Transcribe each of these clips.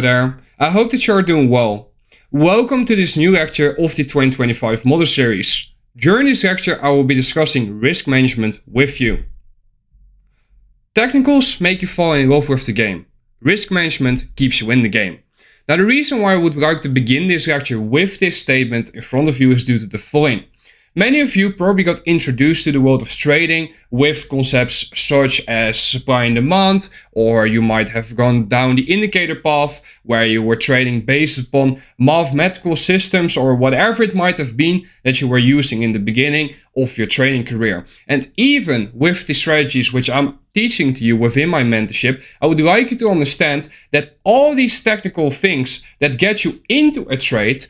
there, I hope that you are doing well. Welcome to this new lecture of the 2025 model series. During this lecture I will be discussing risk management with you. Technicals make you fall in love with the game. Risk management keeps you in the game. Now the reason why I would like to begin this lecture with this statement in front of you is due to the following. Many of you probably got introduced to the world of trading with concepts such as supply and demand, or you might have gone down the indicator path where you were trading based upon mathematical systems or whatever it might have been that you were using in the beginning of your trading career. And even with the strategies which I'm teaching to you within my mentorship, I would like you to understand that all these technical things that get you into a trade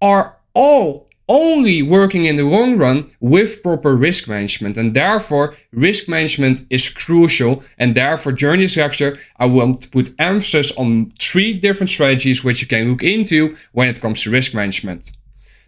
are all only working in the long run with proper risk management, and therefore risk management is crucial. And therefore during this lecture I want to put emphasis on 3 different strategies which you can look into when it comes to risk management.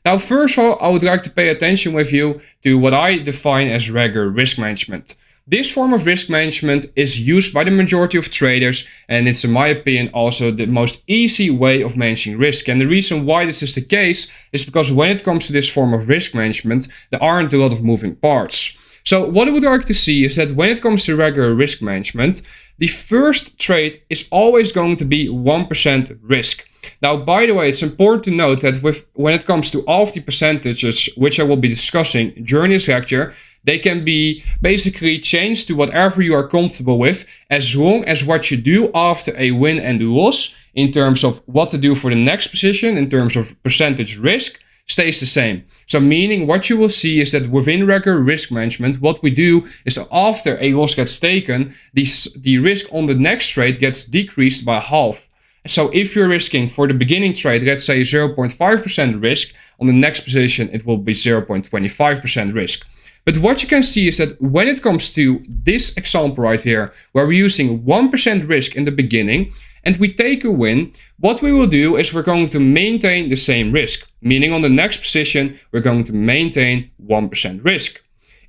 Now first of all, I would like to pay attention with you to what I define as regular risk management. This form of risk management is used by the majority of traders, and it's in my opinion also the most easy way of managing risk. And the reason why this is the case is because when it comes to this form of risk management, there aren't a lot of moving parts. So what I would like to see is that when it comes to regular risk management, the first trade is always going to be 1% risk. Now, by the way, it's important to note that when it comes to all of the percentages, which I will be discussing during this lecture, they can be basically changed to whatever you are comfortable with, as long as what you do after a win and loss in terms of what to do for the next position in terms of percentage risk stays the same. So meaning what you will see is that within regular risk management, what we do is that after a loss gets taken, the risk on the next trade gets decreased by half. So if you're risking for the beginning trade, let's say 0.5% risk, on the next position it will be 0.25% risk. But what you can see is that when it comes to this example right here, where we're using 1% risk in the beginning and we take a win, what we will do is we're going to maintain the same risk, meaning on the next position, we're going to maintain 1% risk.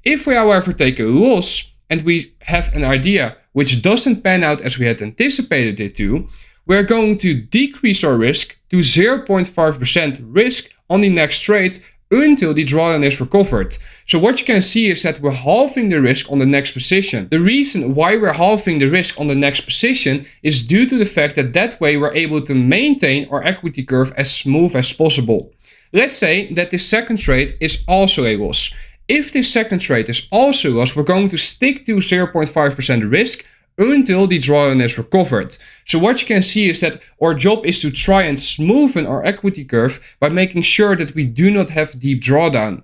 If we, however, take a loss and we have an idea which doesn't pan out as we had anticipated it to, we're going to decrease our risk to 0.5% risk on the next trade until the drawdown is recovered. So what you can see is that we're halving the risk on the next position. The reason why we're halving the risk on the next position is due to the fact that that way we're able to maintain our equity curve as smooth as possible. Let's say that this second trade is also a loss. If this second trade is also a loss, we're going to stick to 0.5% risk until the drawdown is recovered. So what you can see is that our job is to try and smoothen our equity curve by making sure that we do not have deep drawdown.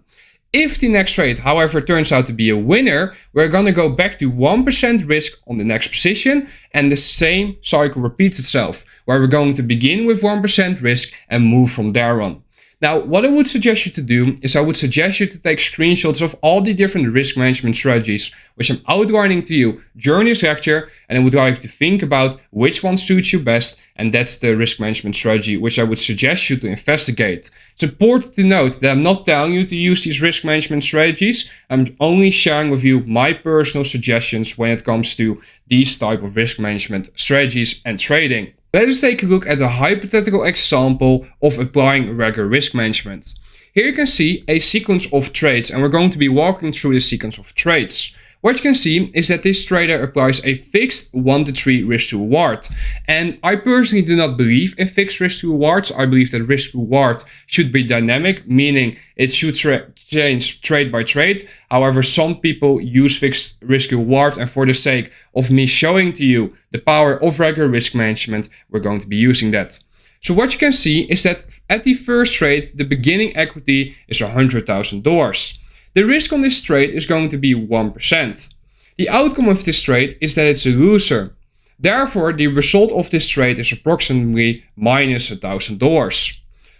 If the next trade, however, turns out to be a winner, we're going to go back to 1% risk on the next position, and the same cycle repeats itself, where we're going to begin with 1% risk and move from there on. Now, what I would suggest you to do is I would suggest you to take screenshots of all the different risk management strategies which I'm outlining to you during this lecture, and I would like you to think about which one suits you best, and that's the risk management strategy which I would suggest you to investigate. It's important to note that I'm not telling you to use these risk management strategies. I'm only sharing with you my personal suggestions when it comes to these type of risk management strategies and trading. Let us take a look at a hypothetical example of applying regular risk management. Here you can see a sequence of trades, and we're going to be walking through the sequence of trades. What you can see is that this trader applies a fixed 1 to 3 risk to reward. And I personally do not believe in fixed risk to rewards. I believe that risk to reward should be dynamic, meaning it should change trade by trade. However, some people use fixed risk to reward, and for the sake of me showing to you the power of regular risk management, we're going to be using that. So what you can see is that at the first trade, the beginning equity is $100,000. The risk on this trade is going to be 1%. The outcome of this trade is that it's a loser. Therefore, the result of this trade is approximately minus $1,000.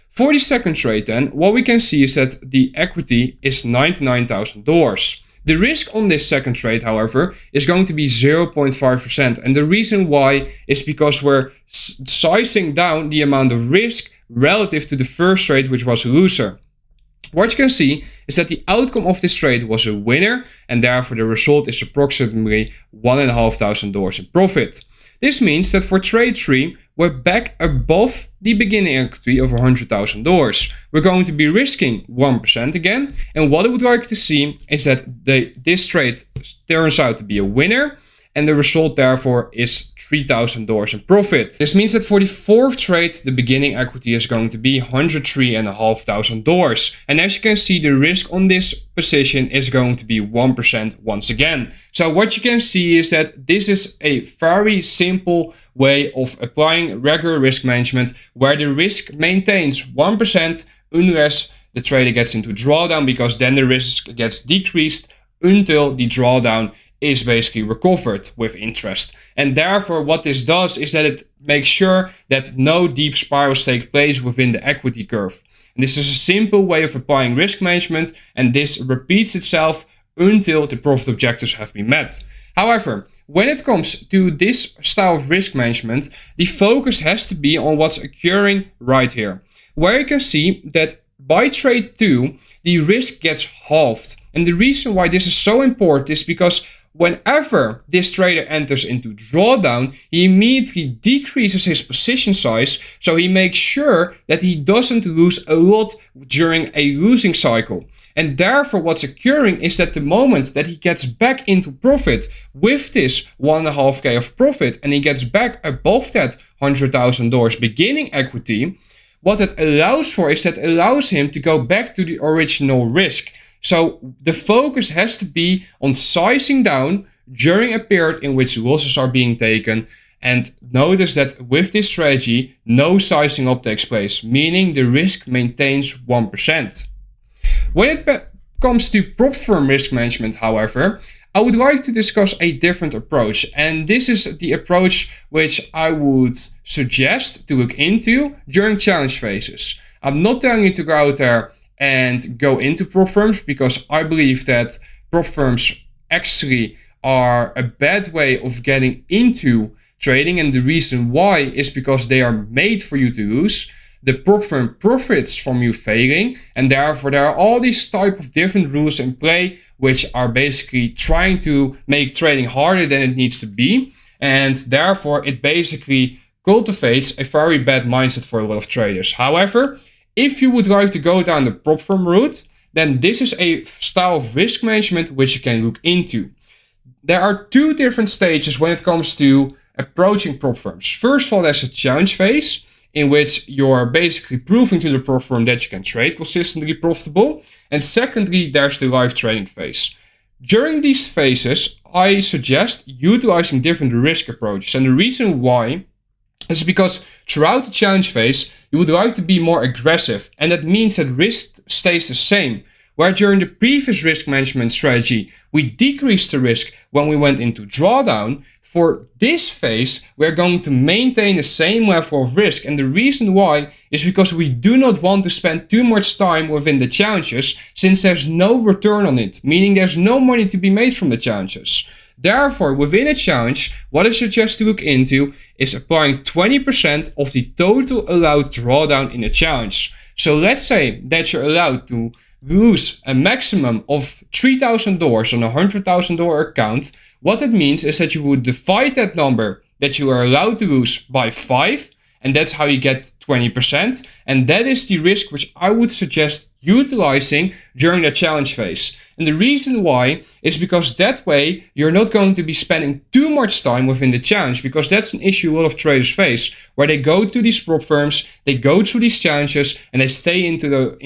For the second trade then, what we can see is that the equity is $99,000. The risk on this second trade, however, is going to be 0.5%. And the reason why is because we're sizing down the amount of risk relative to the first trade, which was a loser. What you can see is that the outcome of this trade was a winner, and therefore the result is approximately $1,500 in profit. This means that for trade 3, we're back above the beginning equity of $100,000. We're going to be risking 1% again. And what I would like to see is that this trade turns out to be a winner. And the result therefore is $3,000 in profit. This means that for the fourth trade, the beginning equity is going to be $103,500. And as you can see, the risk on this position is going to be 1% once again. So what you can see is that this is a very simple way of applying regular risk management where the risk maintains 1% unless the trader gets into drawdown, because then the risk gets decreased until the drawdown is basically recovered with interest. And therefore what this does is that it makes sure that no deep spirals take place within the equity curve. And this is a simple way of applying risk management, and this repeats itself until the profit objectives have been met. However, when it comes to this style of risk management, the focus has to be on what's occurring right here, where you can see that by trade 2, the risk gets halved. And the reason why this is so important is because whenever this trader enters into drawdown, he immediately decreases his position size, so he makes sure that he doesn't lose a lot during a losing cycle. And therefore what's occurring is that the moment that he gets back into profit with this 1.5k of profit, and he gets back above that $100,000 beginning equity, what it allows for is that it allows him to go back to the original risk. So the focus has to be on sizing down during a period in which losses are being taken. And notice that with this strategy, no sizing up takes place, meaning the risk maintains 1%. When it comes to prop firm risk management, however, I would like to discuss a different approach. And this is the approach which I would suggest to look into during challenge phases. I'm not telling you to go out there and go into prop firms, because I believe that prop firms actually are a bad way of getting into trading. And the reason why is because they are made for you to lose. The prop firm profits from you failing, and therefore there are all these type of different rules in play which are basically trying to make trading harder than it needs to be, and therefore it basically cultivates a very bad mindset for a lot of traders. However, if you would like to go down the prop firm route, then this is a style of risk management which you can look into. There are two different stages when it comes to approaching prop firms. First of all, there's a challenge phase, in which you're basically proving to the prop firm that you can trade consistently profitable. And secondly, there's the live trading phase. During these phases, I suggest utilizing different risk approaches. And the reason why is because throughout the challenge phase, you would like to be more aggressive. And that means that risk stays the same. Where during the previous risk management strategy, we decreased the risk when we went into drawdown. For this phase, we're going to maintain the same level of risk. And the reason why is because we do not want to spend too much time within the challenges, since there's no return on it, meaning there's no money to be made from the challenges. Therefore, within a challenge, what I suggest to look into is applying 20% of the total allowed drawdown in a challenge. So let's say that you're allowed to lose a maximum of $3,000 on a $100,000 account. What that means is that you would divide that number that you are allowed to lose by 5, and that's how you get 20%. And that is the risk which I would suggest utilizing during the challenge phase. And the reason why is because that way you're not going to be spending too much time within the challenge, because that's an issue a lot of traders face, where they go to these prop firms, they go through these challenges, and they stay in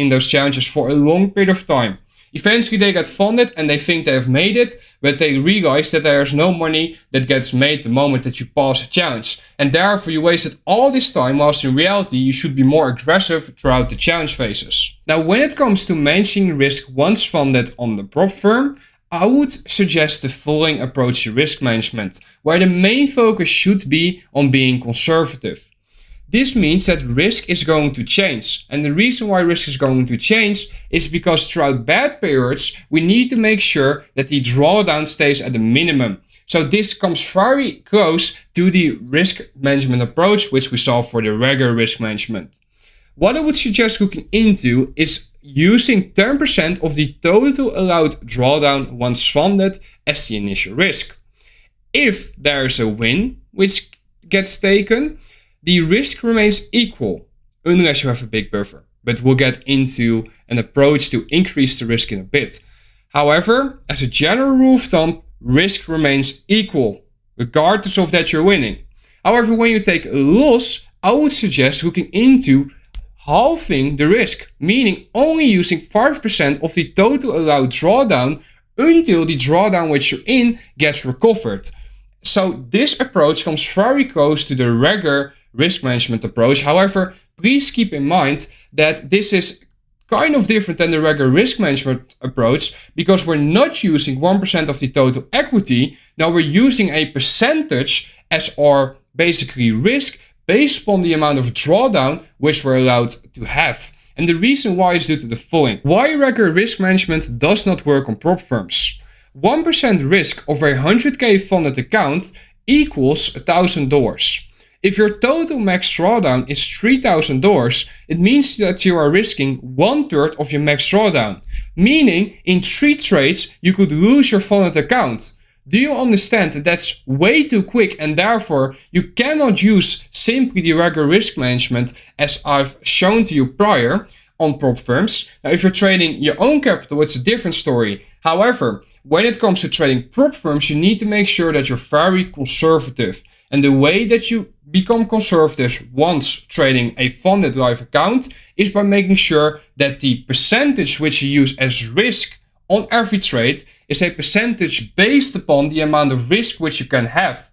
those challenges for a long period of time. Eventually they get funded and they think they have made it, but they realize that there's no money that gets made the moment that you pass a challenge. And therefore you wasted all this time, whilst in reality you should be more aggressive throughout the challenge phases. Now when it comes to managing risk once funded on the prop firm, I would suggest the following approach to risk management, where the main focus should be on being conservative. This means that risk is going to change. And the reason why risk is going to change is because throughout bad periods, we need to make sure that the drawdown stays at a minimum. So this comes very close to the risk management approach, which we saw for the regular risk management. What I would suggest looking into is using 10% of the total allowed drawdown once funded as the initial risk. If there is a win which gets taken, the risk remains equal unless you have a big buffer. But we'll get into an approach to increase the risk in a bit. However, as a general rule of thumb, risk remains equal, regardless of that you're winning. However, when you take a loss, I would suggest looking into halving the risk, meaning only using 5% of the total allowed drawdown until the drawdown which you're in gets recovered. So this approach comes very close to the regular risk management approach. However, please keep in mind that this is kind of different than the regular risk management approach because we're not using 1% of the total equity. Now we're using a percentage as our basically risk based upon the amount of drawdown which we're allowed to have. And the reason why is due to the following. Why regular risk management does not work on prop firms. 1% risk of a 100k funded account equals $1,000. If your total max drawdown is $3,000, it means that you are risking 1/3 of your max drawdown. Meaning, in 3 trades, you could lose your funded account. Do you understand that that's way too quick and therefore you cannot use simply the regular risk management as I've shown to you prior on prop firms? Now, if you're trading your own capital, it's a different story. However, when it comes to trading prop firms, you need to make sure that you're very conservative. And the way that you become conservative once trading a funded live account is by making sure that the percentage which you use as risk on every trade is a percentage based upon the amount of risk which you can have,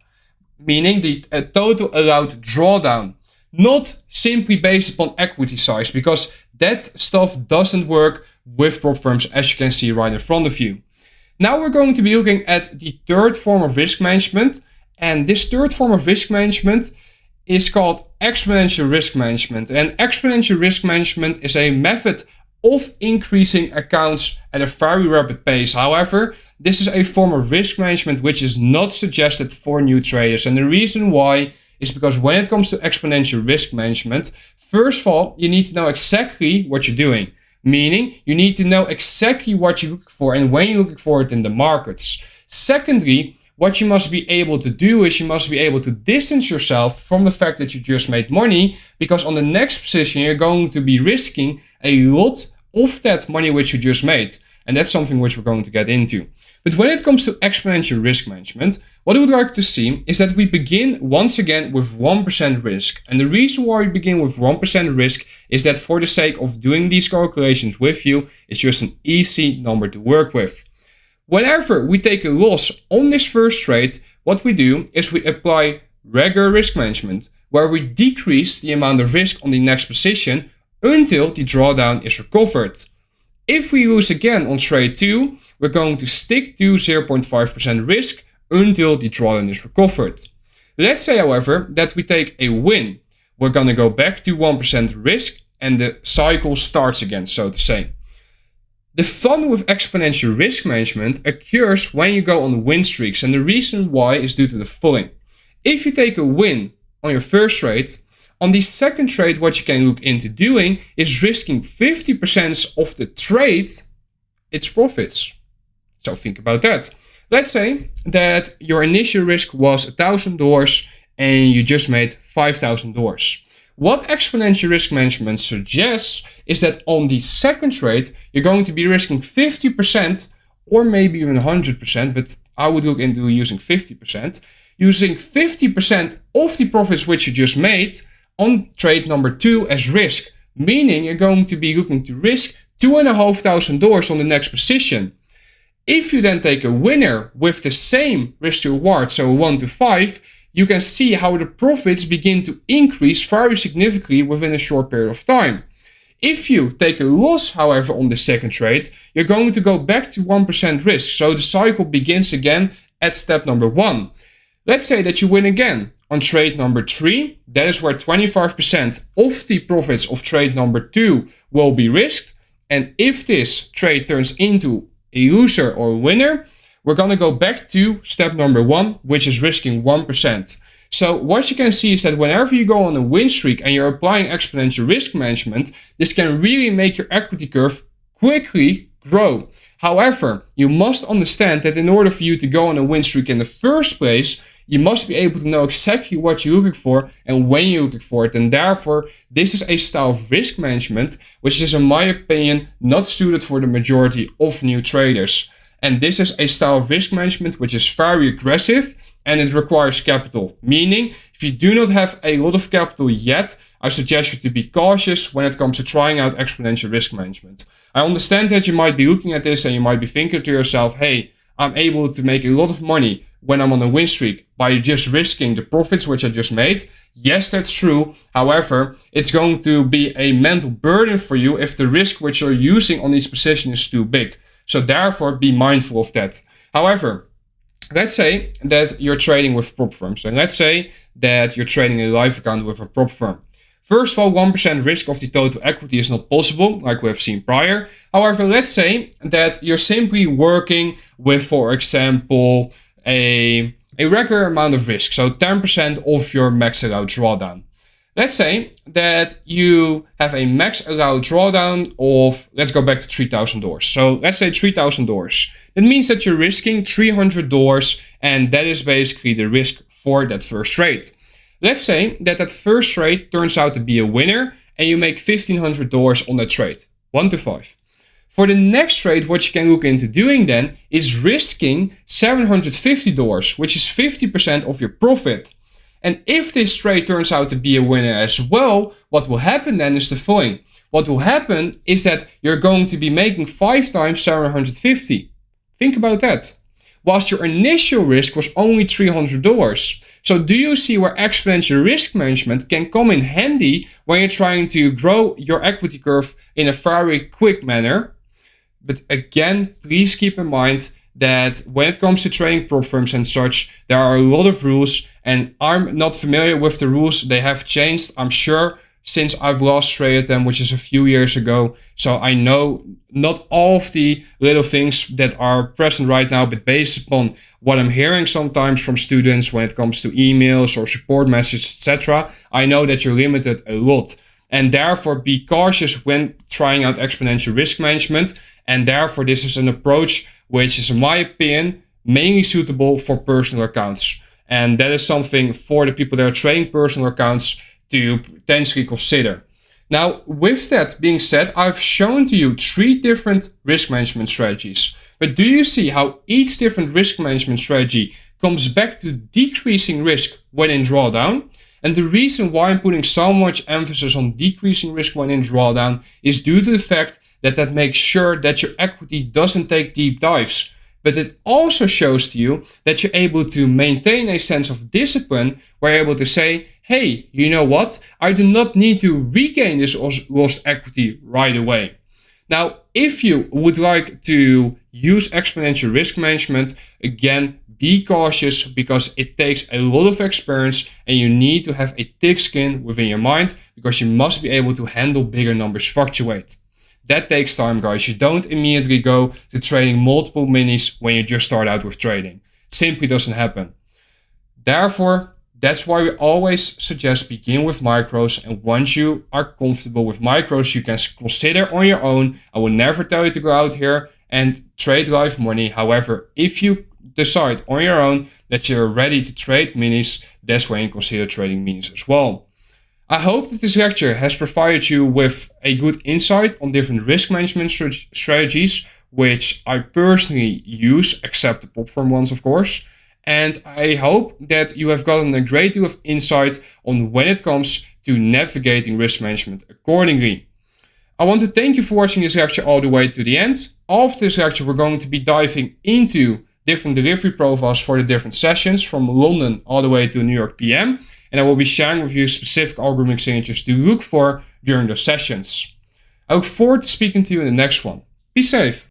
meaning the total allowed drawdown, not simply based upon equity size, because that stuff doesn't work with prop firms, as you can see right in front of you. Now we're going to be looking at the third form of risk management, and this third form of risk management is called exponential risk management. And exponential risk management is a method of increasing accounts at a very rapid pace. However, this is a form of risk management which is not suggested for new traders. And the reason why is because when it comes to exponential risk management, first of all, you need to know exactly what you're doing. Meaning, you need to know exactly what you're looking for and when you're looking for it in the markets. Secondly, what you must be able to do is you must be able to distance yourself from the fact that you just made money, because on the next position you're going to be risking a lot of that money which you just made. And that's something which we're going to get into. But when it comes to exponential risk management, what I would like to see is that we begin once again with 1% risk. And the reason why we begin with 1% risk is that for the sake of doing these calculations with you, it's just an easy number to work with. Whenever we take a loss on this first trade, what we do is we apply regular risk management, where we decrease the amount of risk on the next position until the drawdown is recovered. If we lose again on trade 2, we're going to stick to 0.5% risk until the drawdown is recovered. Let's say, however, that we take a win. We're going to go back to 1% risk and the cycle starts again, so to say. The fun with exponential risk management occurs when you go on win streaks, and the reason why is due to the following. If you take a win on your first trade, on the second trade what you can look into doing is risking 50% of the trade, its profits. So think about that. Let's say that your initial risk was $1,000 and you just made $5,000. What exponential risk management suggests is that on the second trade, you're going to be risking 50% or maybe even 100%, but I would look into using 50%. Using 50% of the profits which you just made on trade number 2 as risk, meaning you're going to be looking to risk $2,500 on the next position. If you then take a winner with the same risk to reward, so 1 to 5, you can see how the profits begin to increase very significantly within a short period of time. If you take a loss, however, on the second trade, you're going to go back to 1% risk. So the cycle begins again at step number 1. Let's say that you win again on trade number 3. That is where 25% of the profits of trade number 2 will be risked. And if this trade turns into a loser or a winner, we're going to go back to step number 1, which is risking 1%. So what you can see is that whenever you go on a win streak and you're applying exponential risk management, this can really make your equity curve quickly grow. However, you must understand that in order for you to go on a win streak in the first place, you must be able to know exactly what you're looking for and when you're looking for it. And therefore, this is a style of risk management, which is, in my opinion, not suited for the majority of new traders. And this is a style of risk management which is very aggressive and it requires capital. Meaning, if you do not have a lot of capital yet, I suggest you to be cautious when it comes to trying out exponential risk management. I understand that you might be looking at this and you might be thinking to yourself, hey, I'm able to make a lot of money when I'm on a win streak by just risking the profits which I just made. Yes, that's true. However, it's going to be a mental burden for you if the risk which you're using on these positions is too big. So therefore, be mindful of that. However, let's say that you're trading with prop firms. And let's say that you're trading a live account with a prop firm. First of all, 1% risk of the total equity is not possible, like we have seen prior. However, let's say that you're simply working with, for example, a regular amount of risk. So 10% of your max allowed drawdown. Let's say that you have a max allowed drawdown of, let's go back to $3,000. So let's say $3,000. That means that you're risking $300 and that is basically the risk for that first trade. Let's say that that first trade turns out to be a winner and you make $1,500 on that trade, 1 to 5. For the next trade, what you can look into doing then is risking $750, which is 50% of your profit. And if this trade turns out to be a winner as well, what will happen then is the following. What will happen is that you're going to be making 5 times 750. Think about that. Whilst your initial risk was only $300. So do you see where exponential risk management can come in handy when you're trying to grow your equity curve in a very quick manner? But again, please keep in mind that when it comes to trading prop firms and such, there are a lot of rules and I'm not familiar with the rules. They have changed, I'm sure, since I've last traded them, which is a few years ago. So I know not all of the little things that are present right now, but based upon what I'm hearing sometimes from students when it comes to emails or support messages, etc., I know that you're limited a lot. And therefore, be cautious when trying out exponential risk management. And therefore, this is an approach which is, in my opinion, mainly suitable for personal accounts. And that is something for the people that are trading personal accounts to potentially consider. Now, with that being said, I've shown to you 3 different risk management strategies. But do you see how each different risk management strategy comes back to decreasing risk when in drawdown? And the reason why I'm putting so much emphasis on decreasing risk when in drawdown is due to the fact that makes sure that your equity doesn't take deep dives. But it also shows to you that you're able to maintain a sense of discipline where you're able to say, hey, you know what? I do not need to regain this lost equity right away. Now, if you would like to use exponential risk management, again, be cautious because it takes a lot of experience and you need to have a thick skin within your mind because you must be able to handle bigger numbers fluctuate. That takes time, guys. You don't immediately go to trading multiple minis when you just start out with trading. It simply doesn't happen. Therefore, that's why we always suggest begin with micros. And once you are comfortable with micros, you can consider on your own. I will never tell you to go out here and trade live money. However, if you decide on your own that you're ready to trade minis, that's when you consider trading minis as well. I hope that this lecture has provided you with a good insight on different risk management strategies, which I personally use, except the prop firm ones, of course. And I hope that you have gotten a great deal of insight on when it comes to navigating risk management accordingly. I want to thank you for watching this lecture all the way to the end. After this lecture, we're going to be diving into different delivery profiles for the different sessions from London all the way to New York PM. And I will be sharing with you specific algorithmic signatures to look for during those sessions. I look forward to speaking to you in the next one. Be safe.